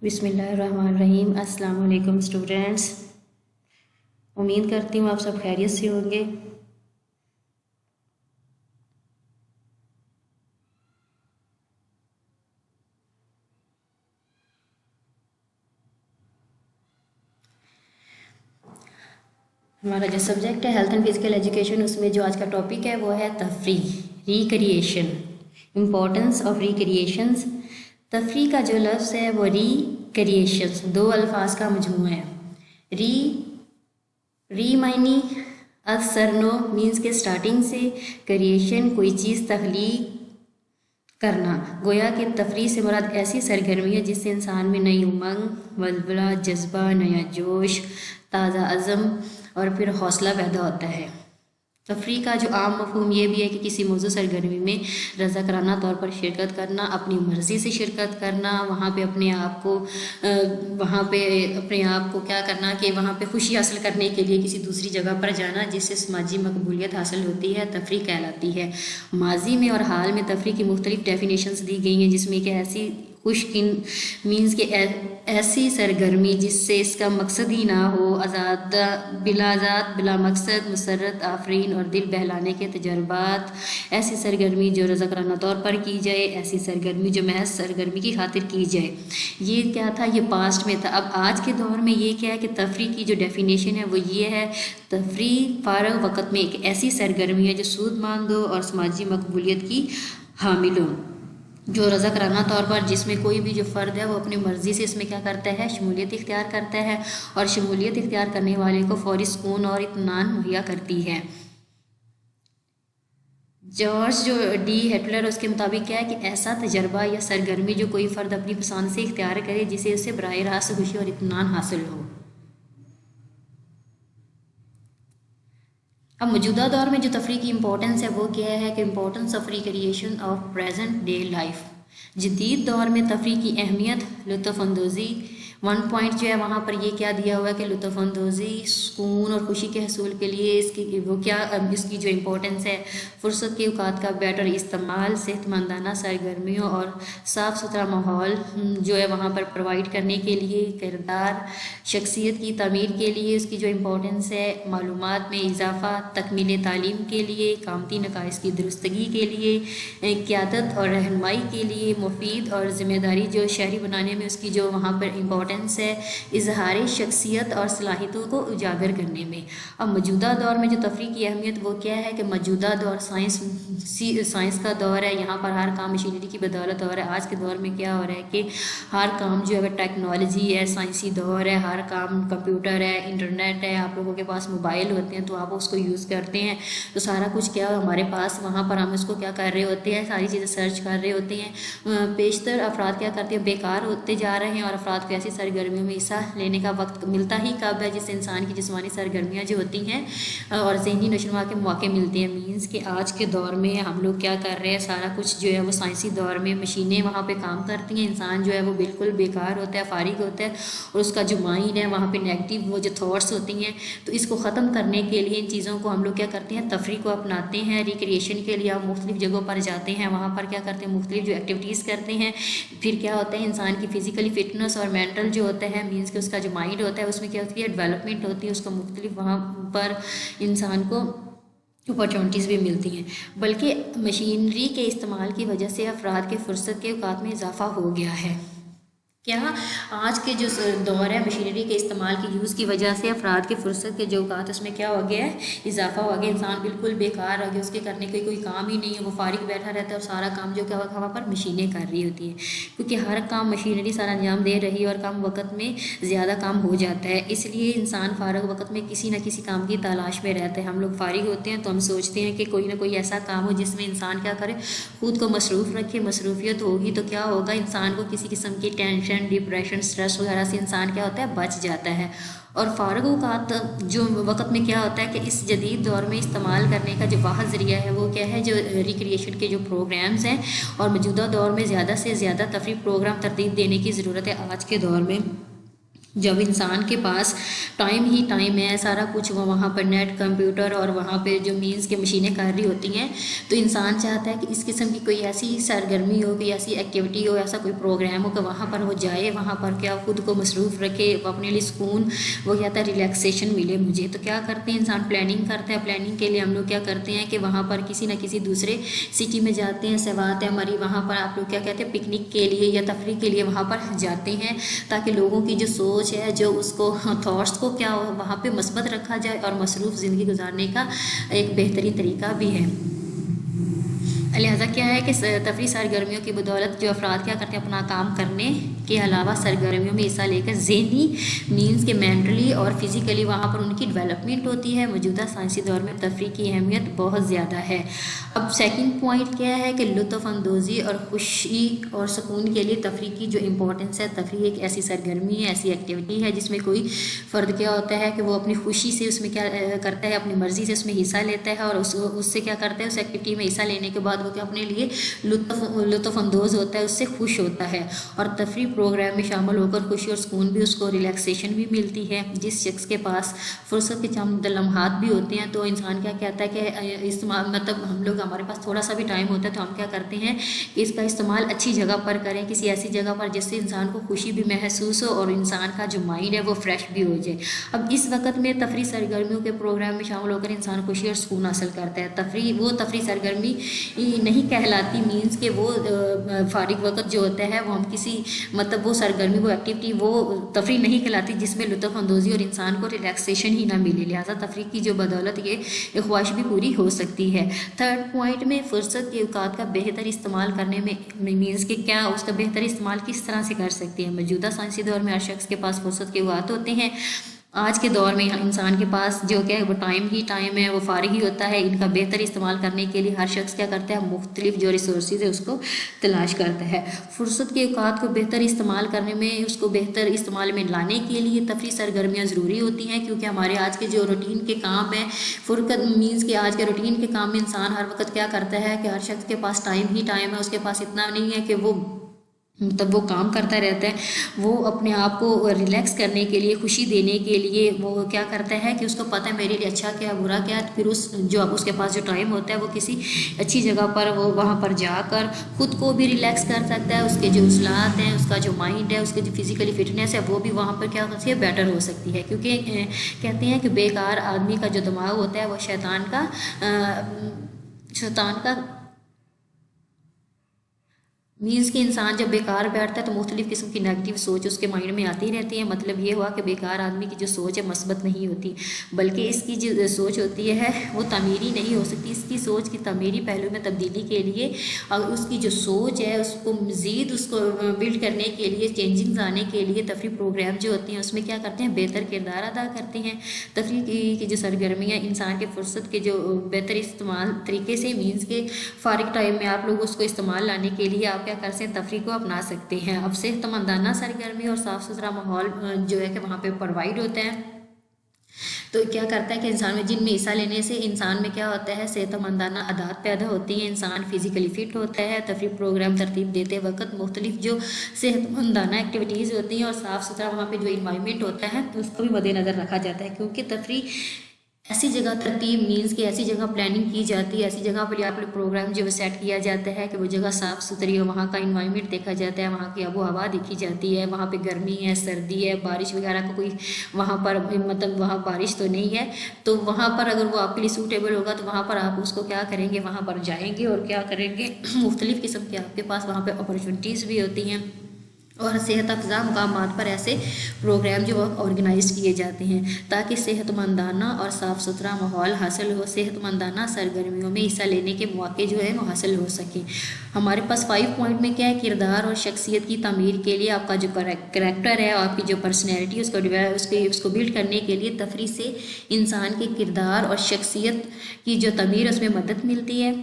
बिस्मिल्लाहिर्रहमानिर्रहीम। अस्सलाम वालेकुम स्टूडेंट्स। उम्मीद करती हूँ आप सब खैरियत से होंगे। हमारा जो सब्जेक्ट है हेल्थ एंड फिजिकल एजुकेशन, उसमें जो आज का टॉपिक है वो है तफरीह, रिक्रिएशन, इम्पोर्टेंस ऑफ रिक्रिएशंस। तफरीह का जो लफ्ज़ है वो रिक्रिएशंस, दो अल्फाज का मजमूआ है। री मायनी असरनो मीन्स के स्टार्टिंग से, क्रिएशन कोई चीज़ तख्लीक करना। गोया कि तफरीह से मुराद ऐसी सरगर्मी है जिससे इंसान में नई उमंग, वल्वला, जज्बा, नया जोश, ताज़ा अज़म और फिर हौसला पैदा होता है। तफरीह का जो आम मफहूम ये भी है कि किसी मौजू सरगर्मी में रज़ाकाराना तौर पर शिरकत करना, अपनी मर्ज़ी से शिरकत करना, वहाँ पे अपने आप को क्या करना कि वहाँ पे खुशी हासिल करने के लिए किसी दूसरी जगह पर जाना, जिससे समाजी मकबूलियत हासिल होती है, तफरीह कहलाती है। माजी में और हाल में तफरीह की मुख्तलिफ डेफिनेशंस दी गई हैं, जिसमें कि ऐसी खुशकिन मीन्स के ऐसी सरगर्मी जिससे इसका मकसद ही ना हो, बिला मकसद, मुसर्रत, आफरीन और दिल बहलाने के तजर्बात। ऐसी सरगर्मी जो रज़ाकाराना तौर पर की जाए, ऐसी सरगर्मी जो महज सरगर्मी की खातिर की जाए। ये क्या था, ये पास्ट में था। अब आज के दौर में ये क्या है कि तफरीह की जो डेफिनेशन है वो ये है, तफरीह फ़ारग वक़्त में एक ऐसी सरगर्मी है जो सूदमंद हो और समाजी मकबूलियत की हामिल हो, जो रज़ाकाराना तौर पर जिसमें कोई भी जो फ़र्द है वो अपनी मर्ज़ी से इसमें क्या करता है, शमूलियत इख्तियार करता है, और शमूलियत इख्तियार करने वाले को फ़ौरी सुकून और इत्मीनान मुहैया करती है। जॉर्ज डी हेटलर, उसके मुताबिक क्या है कि ऐसा तजर्बा या सरगर्मी जो कोई फ़र्द अपनी पसंद से इख्तियार करे जिसे उससे बराह रास्त खुशी और इत्मीनान हासिल हो। अब मौजूदा दौर में जो तफरीह की इम्पोर्टेंस है वो क्या है कि importance of recreation of present day life. जदीद दौर में तफरीह की अहमियत, लुत्फ़अंदोज़ी, वन पॉइंट जो है वहाँ पर ये क्या दिया हुआ है कि लुत्फ़अंदोज़ी, सुकून और खुशी के हसूल के लिए इसकी जो इम्पोर्टेंस है, फ़ुर्सत के औकात का बेटर इस्तेमाल, सेहतमंदाना सरगर्मियों और साफ़ सुथरा माहौल जो है वहाँ पर प्रोवाइड करने के लिए, किरदार शख्सियत की तमीर के लिए उसकी जो इम्पोर्टेंस है, मालूमात में इजाफ़ा, तकमील तालीम के लिए, कामती नकाइस की दुरुस्तगी के लिए, क़यादत और रहनुमाई के लिए, मुफीद और ज़िम्मेदारी जो शहरी बनाने में उसकी जो वहाँ पर इम्पोर्टेंस है, इजहार शख्सियत और सलाहियतों को उजागर करने में। अब मौजूदा दौर में जो तफरीह की अहमियत वो क्या है कि मौजूदा दौर साइंस का दौर है। यहाँ पर हर काम मशीनरी की बदौलत हो रहा है। आज के दौर में क्या हो रहा है कि हर काम जो है टेक्नोलॉजी है, साइंसी दौर है, हर काम कंप्यूटर है, इंटरनेट है, आप लोगों के पास मोबाइल होते हैं तो आप उसको यूज़ करते हैं, तो सारा कुछ क्या हमारे पास वहाँ पर हम उसको क्या कर रहे होते हैं, सारी चीज़ें सर्च कर रहे होते हैं। पेशतर अफराद क्या करते हैं, बेकार होते जा रहे हैं और अफराद को ऐसी सरगर्मियों में हिस्सा लेने का वक्त मिलता ही कब है, जिससे इंसान की जिस्मानी सरगर्मियाँ जो होती हैं और ज़हनी नशोनुमा के मौके मिलते हैं। मीन्स कि आज के दौर में हम लोग क्या कर रहे हैं, सारा कुछ जो है वो साइंसी दौर में मशीनें वहाँ पे काम करती हैं, इंसान जो है वो बिल्कुल बेकार होता है, फारिग होता है, और उसका जो माइंड है वहाँ पे नेगेटिव वो जो थॉट्स होती हैं, तो इसको ख़त्म करने के लिए इन चीज़ों को हम लोग क्या करते हैं, तफरीह को अपनाते हैं। रिक्रिएशन के लिए हम मुख्तलिफ जगहों पर जाते हैं, वहाँ पर क्या करते हैं, मुख्तलिफ जो एक्टिविटीज़ करते हैं। फिर क्या होता है, इंसान की फ़िज़िकली फ़िटनेस और मेंटल जो होता है, मीन्स कि उसका जो माइंड होता है उसमें क्या होती है, डेवलपमेंट होती है, उसको मुख्तलिफ वहाँ पर इंसान को अपॉर्चुनिटीज़ भी मिलती हैं। बल्कि मशीनरी के इस्तेमाल की वजह से अफराद के फ़ुर्सत के औकात में इजाफ़ा हो गया है। क्या आज के जो दौर है, मशीनरी के इस्तेमाल की यूज़ की वजह से अफराद के फ़ुर्सत के जो औकात उसमें क्या हो गया है, इजाफा हो गया। इंसान बिल्कुल बेकार हो गया, उसके करने का कोई काम ही नहीं है, वो फारिग बैठा रहता है और सारा काम जो क्या होगा वहाँ पर मशीनें कर रही होती हैं, क्योंकि हर काम मशीनरी सारा अंजाम दे रही है और कम वक्त में ज़्यादा काम हो जाता है। इसलिए इंसान फ़ारग वक्त में किसी न किसी काम की तलाश में रहता है। हम लोग फारिग होते हैं तो हम सोचते हैं कि कोई ना कोई ऐसा काम हो जिसमें इंसान क्या करे, खुद को मसरूफ़ रखे। मसरूफियत होगी तो क्या होगा, इंसान को किसी किस्म की टेंशन, डिप्रेशन, स्ट्रेस वगैरह से इंसान क्या होता है, बच जाता है। और फ़ारग औकात जो वक़्त में क्या होता है कि इस जदीद दौर में इस्तेमाल करने का जो वाहिद ज़रिया है वो क्या है, जो रिक्रिएशन के जो प्रोग्राम्स हैं, और मौजूदा दौर में ज़्यादा से ज़्यादा तफरीह प्रोग्राम तरतीब देने की ज़रूरत है आज के दौर में। जब इंसान के पास टाइम ही टाइम है, सारा कुछ वो वहाँ पर नेट, कंप्यूटर और वहाँ पे जो मीन्स के मशीनें कर रही होती हैं, तो इंसान चाहता है कि इस किस्म की कोई ऐसी सरगर्मी हो, कोई ऐसी एक्टिविटी हो, ऐसा कोई प्रोग्राम हो कि वहाँ पर वो जाए, वहाँ पर क्या खुद को मसरूफ़ रखे, अपने लिए सुकून, वो कहता है रिलैक्सेशन मिले मुझे। तो क्या करते हैं इंसान, प्लानिंग करता है। प्लानिंग के लिए हम लोग क्या करते हैं कि वहाँ पर किसी न किसी दूसरे सिटी में जाते हैं, सवात है हमारी, वहाँ पर आप लोग क्या कहते हैं पिकनिक के लिए या तफरीह के लिए वहाँ पर जाते हैं, ताकि लोगों की जो सोच है, जो उसको थॉट्स को क्या वहाँ पे मस्बत रखा जाए और मसरूफ़ ज़िंदगी गुजारने का एक बेहतरीन तरीका भी है। लिहाजा क्या है कि तफरी सरगर्मियों की बदौलत जो अफराद क्या करते हैं, अपना काम करने के अलावा सरगर्मियों में हिस्सा लेकर ज़हनी मीन्स के मेंटली और फिज़िकली वहाँ पर उनकी डेवलपमेंट होती है। मौजूदा साइंसी दौर में तफरी की अहमियत बहुत ज़्यादा है। अब सेकंड पॉइंट क्या है कि लुत्फ़अंदोज़ी और खुशी और सुकून के लिए तफरी की जो इम्पोर्टेंस है। तफरी एक ऐसी सरगर्मी है, ऐसी एक्टिविटी है जिसमें कोई फ़र्द क्या होता है कि वो अपनी खुशी से उसमें क्या करता है, अपनी मर्ज़ी से उसमें हिस्सा लेता है और उससे क्या करता है, उस एक्टिविटी में हिस्सा लेने के बाद वो क्या अपने लिए लुत्फ़अंदोज़ होता है, उससे खुश होता है। और तफरी प्रोग्राम में शामिल होकर खुशी और सुकून भी, उसको रिलैक्सेशन भी मिलती है। जिस शख्स के पास फुर्सत के चंद लम्हात भी होते हैं, तो इंसान क्या कहता है कि इस्तेमाल, मतलब हम लोग, हमारे पास थोड़ा सा भी टाइम होता है तो हम क्या करते हैं कि इसका इस्तेमाल अच्छी जगह पर करें, किसी ऐसी जगह पर जिससे इंसान को खुशी भी महसूस हो और इंसान का जो माइंड है वो फ्रेश भी हो जाए। अब इस वक्त में तफरी सरगर्मियों के प्रोग्राम में शामिल होकर इंसान खुशी और सुकून हासिल करता है। तफरी सरगर्मी नहीं कहलाती, मीन्स के वो फारिग वक्त जो होता है वो हम किसी, मतलब वो सरगर्मी, वो एक्टिविटी, वो तफरी नहीं कहलाती जिसमें लुत्फ़अंदोज़ी और इंसान को रिलैक्सेशन ही ना मिले। लिहाजा तफरी की जो बदौलत ये ख्वाहिश भी पूरी हो सकती है। थर्ड पॉइंट में फ़ुर्सत के औकात का बेहतर इस्तेमाल करने में, मीन्स के क्या उसका बेहतर इस्तेमाल किस तरह से कर सकते हैं। मौजूदा साइंसी दौर में हर शख्स के पास फ़ुर्सत के औकात होते हैं। आज के दौर में इंसान के पास जो क्या है वो टाइम ही टाइम है, वो फारिग ही होता है। इनका बेहतर इस्तेमाल करने के लिए हर शख्स क्या करता है, मुख्तलिफ जो रिसोर्सेज है उसको तलाश करता है। फुर्सत के औकात को बेहतर इस्तेमाल करने में, उसको बेहतर इस्तेमाल में लाने के लिए तफरी सरगर्मियाँ ज़रूरी होती हैं, क्योंकि हमारे आज के जो रूटीन के काम है, फुर्सत मीन्स के आज के रूटीन के काम में इंसान हर वक्त क्या करता है कि हर शख्स के पास टाइम ही टाइम है, उसके पास इतना नहीं है कि वो तब वो काम करता रहता है। वो अपने आप को रिलैक्स करने के लिए, खुशी देने के लिए वो क्या करता है कि उसको पता है मेरे लिए अच्छा क्या बुरा क्या, फिर उसके पास जो टाइम होता है वो किसी अच्छी जगह पर वो वहाँ पर जाकर खुद को भी रिलैक्स कर सकता है। उसके जो उस्लात हैं, उसका जो माइंड है, उसके जो फिज़िकली फिटनेस है वो भी वहाँ पर क्या होती है, बेटर हो सकती है। क्योंकि कहते हैं कि बेकार आदमी का जो दिमाग होता है वो शैतान का मीन्स कि इंसान जब बेकार बैठता है तो मुख्तलिफ़ किस्म की नेगेटिव सोच उसके माइंड में आती रहती है। मतलब ये हुआ कि बेकार आदमी की जो सोच है मस्बत नहीं होती, बल्कि इसकी जो सोच होती है वो तमीरी नहीं हो सकती। इसकी सोच की तमीरी पहलू में तब्दीली के लिए और उसकी जो सोच है उसको मज़ीद उसको बिल्ड करने के लिए, चेंजिंग्स आने के लिए तफरी प्रोग्राम जो होते हैं उसमें क्या करते हैं, बेहतर किरदार अदा करते हैं। तफरी की जो सरगर्मियाँ इंसान के फुर्सत के जो बेहतर इस्तेमाल तरीके से, मीन्स के फ़ारिग टाइम में आप लोग उसको इस्तेमाल लाने के लिए आप कर से तफरी को अपना सकते हैं। अब सेहतमंदाना सरगर्मी और साफ़ सुथरा माहौल जो है कि वहाँ पे प्रोवाइड होता है, तो क्या करता है कि इंसान में, जिनमें हिस्सा लेने से इंसान में क्या होता है, सेहतमंदाना आदत पैदा होती है, इंसान फिजिकली फिट होता है। तफरी प्रोग्राम तरतीब देते वक्त मुख्तलिफ जो सेहतमंदाना एक्टिविटीज़ होती हैं और साफ़ सुथरा वहाँ पे जो इन्वायरमेंट होता है उसको भी मद्देनज़र रखा जाता है, क्योंकि तफरी ऐसी जगह तरतीब, मीन्स की ऐसी जगह प्लानिंग की जाती है, ऐसी जगह पर आप लोग प्रोग्राम जो सेट किया जाता है कि वो जगह साफ़ सुथरी हो, वहाँ का इन्वायरमेंट देखा जाता है, वहाँ की आबो हवा देखी जाती है, वहाँ पे गर्मी है, सर्दी है, बारिश वगैरह का कोई वहाँ पर, मतलब वहाँ बारिश तो नहीं है, तो वहाँ पर अगर वो आपके लिए सूटेबल होगा तो वहाँ पर आप उसको क्या करेंगे, वहाँ पर जाएंगे और क्या करेंगे, मुख्तलिफ़ किस्म के आपके पास वहाँ पर अपॉर्चुनिटीज़ भी होती हैं और सेहत अफ़ज़ा मकामात पर ऐसे प्रोग्राम जो ऑर्गेनाइज किए जाते हैं ताकि सेहतमंदाना और साफ़ सुथरा माहौल हासिल हो, सेहतमंदाना सरगर्मियों में हिस्सा लेने के मौके जो है वो हासिल हो सकें। हमारे पास 5 पॉइंट में क्या है, किरदार और शख्सियत की तमीर के लिए आपका जो करैक्टर है, आपकी जो पर्सनैलिटी उसको बिल्ड करने के लिए तफरी से इंसान के किरदार और शख्सियत की जो तमीर उसमें मदद मिलती है।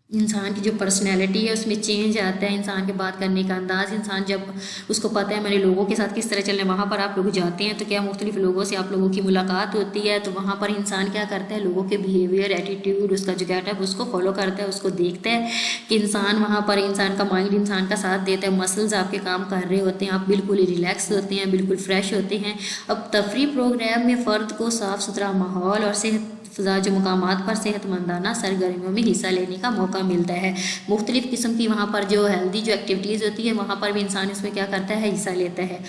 इंसान की जो पर्सनैलिटी है उसमें चेंज आता है, इंसान के बात करने का अंदाज़, इंसान जब उसको पता है मैंने लोगों के साथ किस तरह चलना है, वहाँ पर आप लोग जाते हैं तो क्या मुख्तलिफ लोगों से आप लोगों की मुलाकात होती है, तो वहाँ पर इंसान क्या करता है, लोगों के बिहेवियर, एटीट्यूड, उसका जो गेटअप उसको फॉलो करता है, उसको देखता है कि इंसान वहाँ पर इंसान का माइंड इंसान का साथ देता है, मसल्स आपके काम कर रहे होते हैं, आप बिल्कुल ही रिलैक्स होते हैं, बिल्कुल फ्रेश होते हैं। अब तफरी प्रोग्राम में फ़र्द को साफ़ सुथरा माहौल और सेहत फ़ज़ा जो मकामात पर सेहतमंदाना सरगर्मियों में हिस्सा लेने का मौका मिलता है। मुख्तलिफ़ किस्म की वहाँ पर जो हेल्दी जो एक्टिविटीज़ होती है वहाँ पर भी इंसान इसमें क्या करता है, हिस्सा लेता है।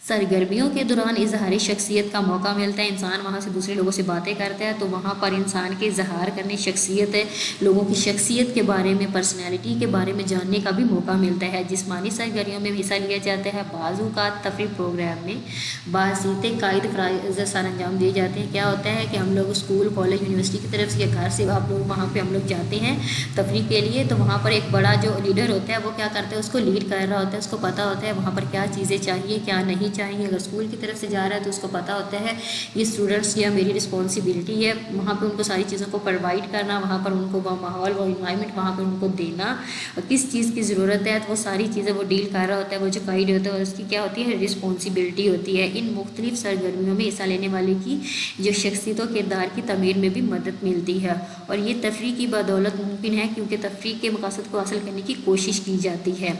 सरगर्मियों के दौरान इजहारी शख्सियत का मौका मिलता है, इंसान वहाँ से दूसरे लोगों से बातें करता है, तो वहाँ पर इंसान के इजहार करने शख्सियत है, लोगों की शख्सियत के बारे में, पर्सनैलिटी के बारे में जानने का भी मौका मिलता है। जिस्मानी सरगर्मियों में हिस्सा लिया जाता है। बाज़ू का तफरी प्रोग्राम में बासीते कायद फ़राइज़ सर अंजाम दिए जाते हैं। क्या होता है कि हम लोग स्कूल, कॉलेज, यूनिवर्सिटी की तरफ से या घर से आप लोग वहाँ पे हम लोग जाते हैं तफरी के लिए, तो वहाँ पर एक बड़ा जो लीडर होता है वो क्या करता है, उसको लीड कर रहा होता है, उसको पता होता है वहाँ पर क्या चीज़ें चाहिए क्या नहीं चाहिए। अगर स्कूल की तरफ से जा रहा है तो उसको पता होता है ये स्टूडेंट्स या मेरी रिस्पॉन्सिबिलिटी है वहाँ पर उनको सारी चीज़ों को प्रोवाइड करना, वहाँ पर उनको वो माहौल, वो इन्वायरमेंट वहाँ पर उनको देना, और किस चीज़ की ज़रूरत है तो वो सारी चीज़ें वो डील कर रहा होता है। वो जो गाइड होता है उसकी क्या होती है, रिस्पॉन्सिबिलिटी होती है। इन मुख्तलिफ सरगर्मियों में हिस्सा लेने वाले की जो शख्सियत और किरदार की तमीर में भी मदद मिलती है, और ये तफरी की बदौलत मुमकिन है क्योंकि तफरी के मकसद को हासिल करने की कोशिश की जाती है।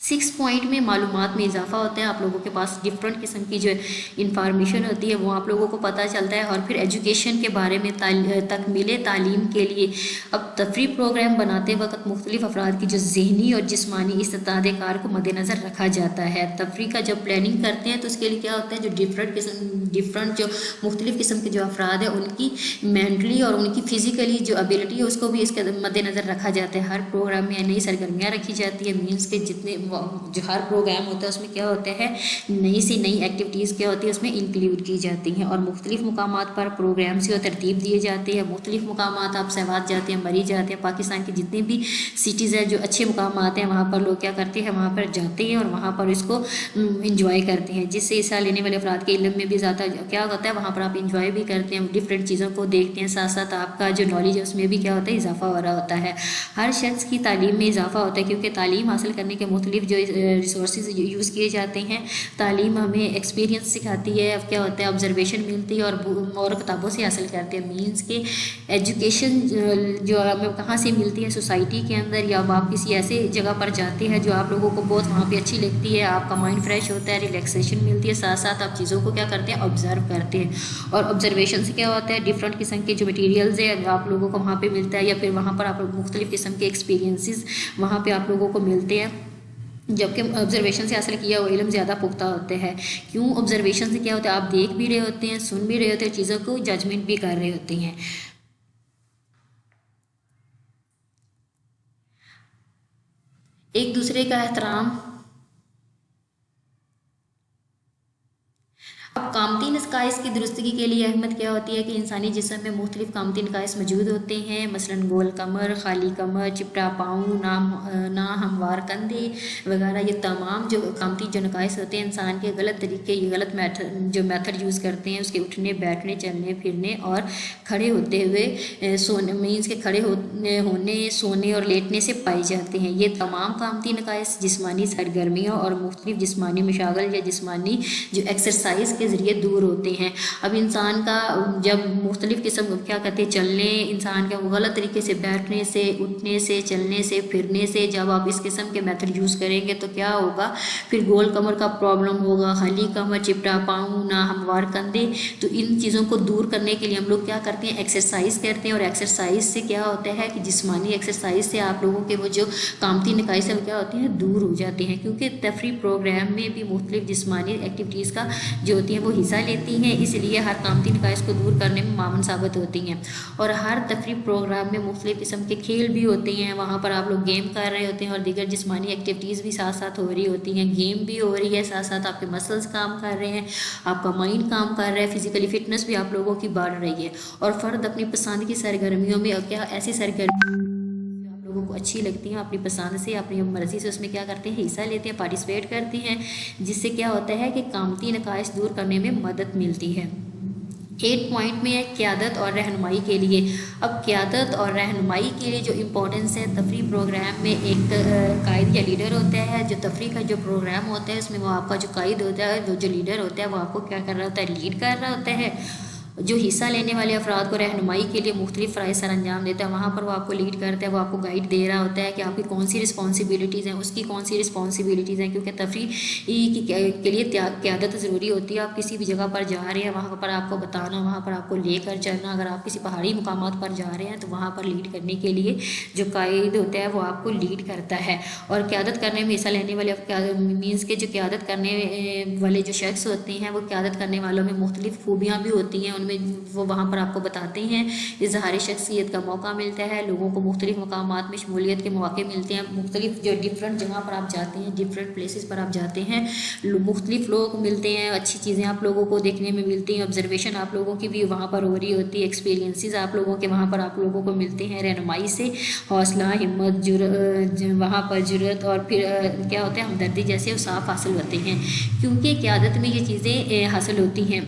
6 पॉइंट में मालूमात में इजाफा होता है, आप लोगों के पास डिफरेंट किस्म की जो इंफॉर्मेशन होती है वो आप लोगों को पता चलता है। और फिर एजुकेशन के बारे में तकमील तालीम के लिए अब तफरी प्रोग्राम बनाते वक्त मुख्तलिफ अफराद की जो जहनी और जिस्मानी इस्ताद कार को मद्देनज़र रखा जाता है। तफरी का जब प्लानिंग करते हैं तो उसके लिए क्या होता है, जो डिफरेंट जो मुख्तलिफ किस्म के जो अफराद हैं उनकी मेंटली और उनकी फ़िज़िकली जो एबिलिटी है उसको भी इसके मद्देनज़र रखा जाता है। हर प्रोग्राम में नई सरगर्मियाँ रखी जाती है, मीन्स के जितने जो हर प्रोग्राम होता है उसमें क्या होता है, नई से नई एक्टिविटीज़ क्या होती है उसमें इंक्लूड की जाती हैं। और मुख्तलिफ मकामात पर प्रोग्राम से तरतीब दिए जाते हैं। मुख्तलिफ मकामात आप सहवात जाते हैं, मरी जाते हैं, पाकिस्तान के जितने भी सिटीज़ हैं जो अच्छे मकामात हैं वहाँ पर लोग क्या करते हैं, वहाँ पर जाते हैं और वहाँ पर इसको इंजॉय करते हैं, जिससे हिस्सा लेने वाले अफराद के इल्म में भी ज़्यादा क्या होता है, वहाँ पर आप इंजॉय भी करते हैं, डिफरेंट चीज़ों को देखते हैं, साथ साथ आपका जो नॉलेज है उसमें भी क्या होता है, इजाफा हो रहा होता है। हर शख्स की तालीम में इजाफा होता है क्योंकि तालीम हासिल करने के मुख्तलिफ जो रिसोर्सेज यूज़ किए जाते हैं। तालीम हमें एक्सपीरियंस सिखाती है, अब क्या होता है ऑब्जर्वेशन मिलती है और किताबों से हासिल करते हैं। मीन्स के एजुकेशन जो हमें कहाँ से मिलती है, सोसाइटी के अंदर, या आप किसी ऐसे जगह पर जाते हैं जो आप लोगों को बहुत वहाँ पे अच्छी लगती है, आपका माइंड फ्रेश होता है, रिलैक्सेशन मिलती है, साथ साथ आप चीज़ों को क्या करते हैं, ऑब्जर्व करते हैं। और ऑब्जर्वेशन से क्या होता है, डिफरेंट किस्म के जो मटीरियल्स है आप लोगों को वहाँ पे मिलता है, या फिर वहाँ पर आप मुख्तलिफ किस्म के एक्सपीरियंसेस वहाँ पे आप लोगों को मिलते हैं, जबकि ऑब्जर्वेशन से हासिल किया हुआ इल्म ज़्यादा पुख्ता होते हैं। क्यों, ऑब्जर्वेशन से क्या होता है, आप देख भी रहे होते हैं, सुन भी रहे होते हैं, चीज़ों को जजमेंट भी कर रहे होते हैं। एक दूसरे का एहतराम। अब कामती नकाइस की दुरुस्तगी के लिए अहमियत क्या होती है कि इंसानी जिस्म में मुख्तलिफ कामती नकाइस मौजूद होते हैं, मसलन गोल कमर, खाली कमर, चिपटा पाँव, ना हमवार कंधे वगैरह। ये तमाम जो कामती जो नकाइस होते हैं इंसान के गलत तरीके, ये गलत मेथड यूज़ करते हैं उसके उठने, बैठने, चलने फिरने और खड़े होते हुए सोने, मीन्स के खड़े होने, सोने और लेटने से पाए जाते हैं। ये तमाम कामती नकाइस जिस्मानी सरगर्मियों और मुख्तलिफ जिस्मानी मशागल या जिस्मानी जो एक्सरसाइज के ज़रिए दूर होते हैं। अब इंसान का जब मुख्तलिफ किस्म क्या कहते हैं, चलने, इंसान का गलत तरीके से बैठने से, उठने से, चलने से, फिरने से, जब आप इस किस्म के मेथड यूज़ करेंगे तो क्या होगा, फिर गोल कमर का प्रॉब्लम होगा, खाली कमर, चिपटा पाँव, ना हमवार कंधे। तो इन चीज़ों को दूर करने के लिए हम लोग क्या करते हैं, एक्सरसाइज करते हैं। और एक्सरसाइज से क्या होता है कि जिस्मानी एक्सरसाइज से आप लोगों के वो जो कामती नकाइस है क्या होती हैं, दूर हो जाते हैं, क्योंकि तफरी प्रोग्राम में भी मुख्तलिफ जिस्मानी एक्टिविटीज़ का जो होती हैं वो हिस्सा लेती हैं, इसलिए हर कामती नकाइस को दूर करने में मामून साबित होती हैं। और हर तफरी प्रोग्राम में मुख्तलिफ किस्म के खेल भी होते हैं, वहाँ पर आप लोग गेम कर रहे होते हैं और दीगर जिस्मानी एक्टिविटीज़ भी साथ साथ हो रही होती हैं, गेम भी हो रही है, साथ साथ आपके मसल्स काम कर रहे हैं, आपका माइंड काम कर रहा है, फिजिकली फिटनेस भी आप लोगों की बढ़ रही है। और फ़र्द अपनी पसंद की सरगर्मियों में क्या ऐसी सरगर्मी लोगों को अच्छी लगती हैं, अपनी पसंद से, अपनी मर्ज़ी से उसमें क्या करते हैं, हिस्सा लेते हैं, पार्टिसिपेट करते हैं, जिससे क्या होता है कि कामती नकाइस दूर करने में मदद मिलती है। 8 पॉइंट में है क़यादत और रहनुमाई के लिए। अब क़यादत और रहनुमाई के लिए जो इम्पोर्टेंस है, तफरी प्रोग्राम में एक कायद या लीडर होता है। जो तफरी का जो प्रोग्राम होता है उसमें वो आपका जो कायद होता है, वो जो लीडर होता है वो आपको क्या कर रहा होता है, लीड कर रहा होता है। जो हिस्सा लेने वाले अफराद को रहनुमाई के लिए मुख्तलिफ फ़राइज़ सर अंजाम देता है, वहाँ पर वो आपको लीड करता है, वो आपको गाइड दे रहा होता है कि आपकी कौन सी रिस्पॉन्सिबिलिटीज़ हैं, उसकी कौन सी रिस्पॉन्सिबिलिटीज़ हैं। क्योंकि तफरी के लिए क़यादत ज़रूरी होती है। आप किसी भी जगह पर जा रहे हैं, वहाँ पर आपको बताना, वहाँ पर आपको लेकर चलना। अगर आप किसी पहाड़ी मुकामात पर जा रहे हैं तो वहाँ पर लीड करने के लिए जो कायद होता है वो आपको लीड करता है। और क़यादत करने में हिस्सा लेने वाले मीन्स के जो क़यादत करने वाले जो शख्स होते हैं, वो क़यादत करने वालों में मुख्तलिफ खूबियाँ भी होती हैं। वो वहाँ पर आपको बताते हैं, इज़हार शख्सियत का मौका मिलता है, लोगों को मुख्तलिफ मकामात में शमूलियत के मौके मिलते हैं। मुख्तलिफ जो डिफरेंट जगह पर आप जाते हैं, डिफरेंट प्लेसेस पर आप जाते हैं, मुख्तलिफ लोग मिलते हैं, अच्छी चीज़ें आप लोगों को देखने में मिलती हैं, ऑब्जर्वेशन आप लोगों की भी वहाँ पर हो रही होती है, एक्सपीरियंसेस आप लोगों के वहाँ पर आप लोगों को मिलते हैं। रहनुमाई से हौसला, हिम्मत, वहाँ पर जुर्रत और फिर क्या होता है, हमदर्दी जैसे उसाफ हासिल होते हैं, क्योंकि क़यादत में ये चीज़ें हासिल होती हैं।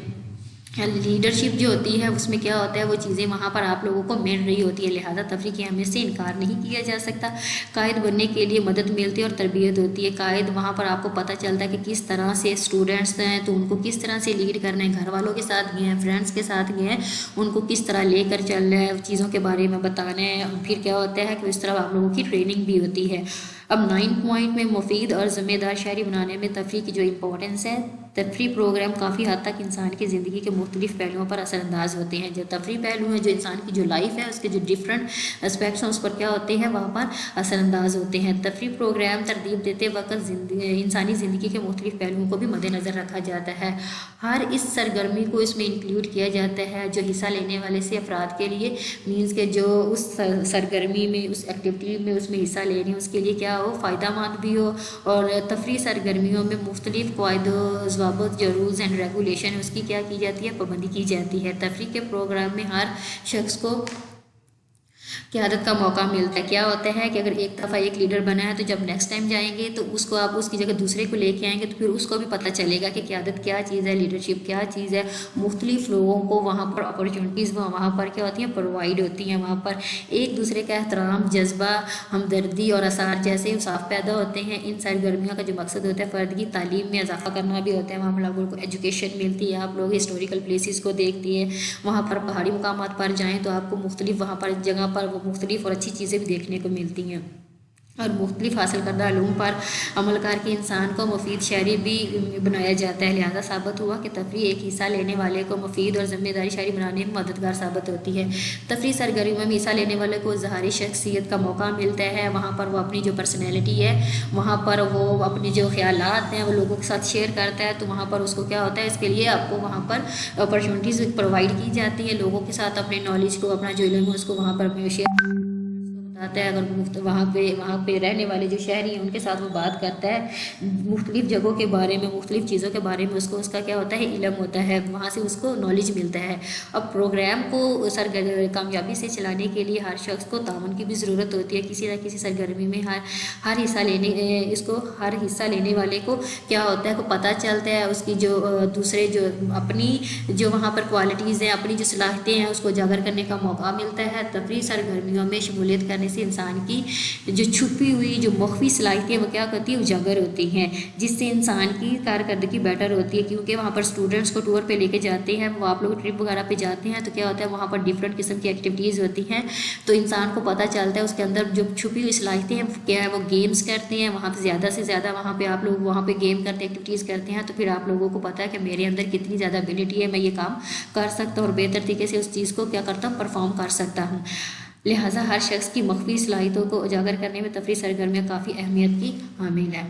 लीडरशिप जो होती है उसमें क्या होता है, वो चीज़ें वहाँ पर आप लोगों को मिल रही होती है। लिहाजा तफरी की अहमियत से इनकार नहीं किया जा सकता। कायद बनने के लिए मदद मिलती है और तरबियत होती है। कायद वहाँ पर आपको पता चलता है कि किस तरह से स्टूडेंट्स हैं तो उनको किस तरह से लीड करना है, घर वालों के साथ गए हैं, फ्रेंड्स के साथ गए हैं, उनको किस तरह लेकर चलना है, चीज़ों के बारे में बताना है। फिर क्या होता है कि इस तरह आप लोगों की ट्रेनिंग भी होती है। अब 9 पॉइंट में मुफीद और ज़िम्मेदार शहरी बनाने में तफरी की जो इम्पोर्टेंस है, तफरी प्रोग्राम काफ़ी हद तक इंसान की ज़िंदगी के मुख्तलिफ पहलुओं पर असरअंदाज होते हैं। जो तफरी पहलू हैं, जो इंसान की जो लाइफ है उसके जो डिफरेंट एस्पेक्ट्स हैं उस पर क्या होते हैं, वहाँ पर असरअंदाज होते हैं। तफरी प्रोग्राम तरतीब देते वक्त इंसानी ज़िंदगी के मुख्तलिफ पहलुओं को भी मद्देनज़र रखा जाता है। हर इस सरगर्मी को इसमें इंक्लूड किया जाता है जो हिस्सा लेने वाले से अफराद के लिए मीन्स के जो उस सरगर्मी में, उस एक्टिविटी में उसमें हिस्सा ले रहे हैं उसके लिए क्या हो, फ़ायदा मंद भी हो। और तफरी सरगर्मियों में मुख्तलिफ क़वाइद ज़वाबित जो रूल्स एंड रेगुलेशन उसकी क्या की जाती है, पाबंदी की जाती है। तफरी के प्रोग्राम में हर शख्स को क़यादत का मौका मिलता है। क्या होता है कि अगर एक दफ़ा एक लीडर बना है तो जब नेक्स्ट टाइम जाएंगे तो उसको आप उसकी जगह दूसरे को लेके आएंगे तो फिर उसको भी पता चलेगा कि क़यादत क्या चीज़ है, लीडरशिप क्या चीज़ है। मुख्तलिफ लोगों को वहाँ पर अपॉर्चुनिटीज़ वहाँ पर क्या होती हैं, प्रोवाइड होती हैं। वहाँ पर एक दूसरे का एहतराम, जज्बा, हमदर्दी और आसार जैसे इंसाफ पैदा होते हैं। इन सरगर्मियों का जो मकसद होता है फ़र्द की तालीम में इजाफा करना भी होता है। वहाँ पर लोगों को एजुकेशन मिलती है, आप लोग हिस्टोरिकल प्लेसेस को देखती है। वहाँ पर पहाड़ी मुकामात पर जाएँ तो आपको मुख्तलिफ वहाँ पर जगह पर वो मुख्तलिफ और अच्छी चीज़ें भी देखने को मिलती हैं। और मुख्तलिफ हासिल करदा उलूम पर अमल करके इंसान को मुफीद शहरी भी बनाया जाता है। लिहाजा साबित हुआ कि तफरी एक हिस्सा लेने वाले को मुफीद और ज़िम्मेदारी शहरी बनाने में मददगार साबित होती है। तफरी सरगर्मियों में हिस्सा लेने वाले को इज़हारी शख्सियत का मौका मिलता है। वहाँ पर वो अपनी जो पर्सनैलिटी है, वहाँ पर वो अपने जो ख्यालात हैं वो लोगों के साथ शेयर करता है। तो वहाँ पर उसको क्या होता है, इसके लिए आपको वहाँ पर अपॉर्चुनिटीज़ प्रोवाइड की जाती है। लोगों के साथ अपने नॉलेज को, अपना जो इल्म है उसको वहाँ पर शेयर आता है। अगर वहाँ पे रहने वाले जो शहरी हैं उनके साथ वो बात करता है, मुख्तलिफ जगहों के बारे में, मुख्तलिफ चीज़ों के बारे में उसको उसका क्या होता है, इल्म होता है, वहाँ से उसको नॉलेज मिलता है। अब प्रोग्राम को कामयाबी से चलाने के लिए हर शख्स को ताउन की भी ज़रूरत होती है। किसी न किसी सरगर्मी में हर हिस्सा लेने वाले को क्या होता है, को पता चलता है उसकी जो दूसरे जो अपनी जो वहाँ पर क्वालिटीज़ हैं, अपनी जो सलाहियतें हैं उसको उजागर करने का मौका मिलता है। तफरी सरगर्मियों में शमूलियत करने से इंसान की जो छुपी हुई जो मख्फी सलाहियतें वो क्या करती है, उजागर होती हैं, जिससे इंसान की कारकर्दगी बेटर होती है। क्योंकि वहाँ पर स्टूडेंट्स को टूर पे लेके जाते हैं, वो आप लोग ट्रिप वगैरह पे जाते हैं तो क्या होता है, वहाँ पर डिफरेंट किस्म की एक्टिविटीज़ होती हैं। तो इंसान को पता चलता है उसके अंदर जो छुपी हुई सलाहियतें हैं क्या है। वो गेम्स करते हैं वहाँ पर, ज़्यादा से ज़्यादा वहाँ पर आप लोग वहाँ पर गेम करते एक्टिविटीज़ करते हैं तो फिर आप लोगों को पता है कि मेरे अंदर कितनी ज़्यादा एबिलिटी है, मैं ये काम कर सकता हूँ और बेहतर तरीके से उस चीज़ को क्या करता हूँ, परफॉर्म कर सकता हूँ। लिहाजा हर शख्स की मख्फी सलाहियतों को उजागर करने में तफरी सरगर्मियाँ काफ़ी अहमियत की हामिल है।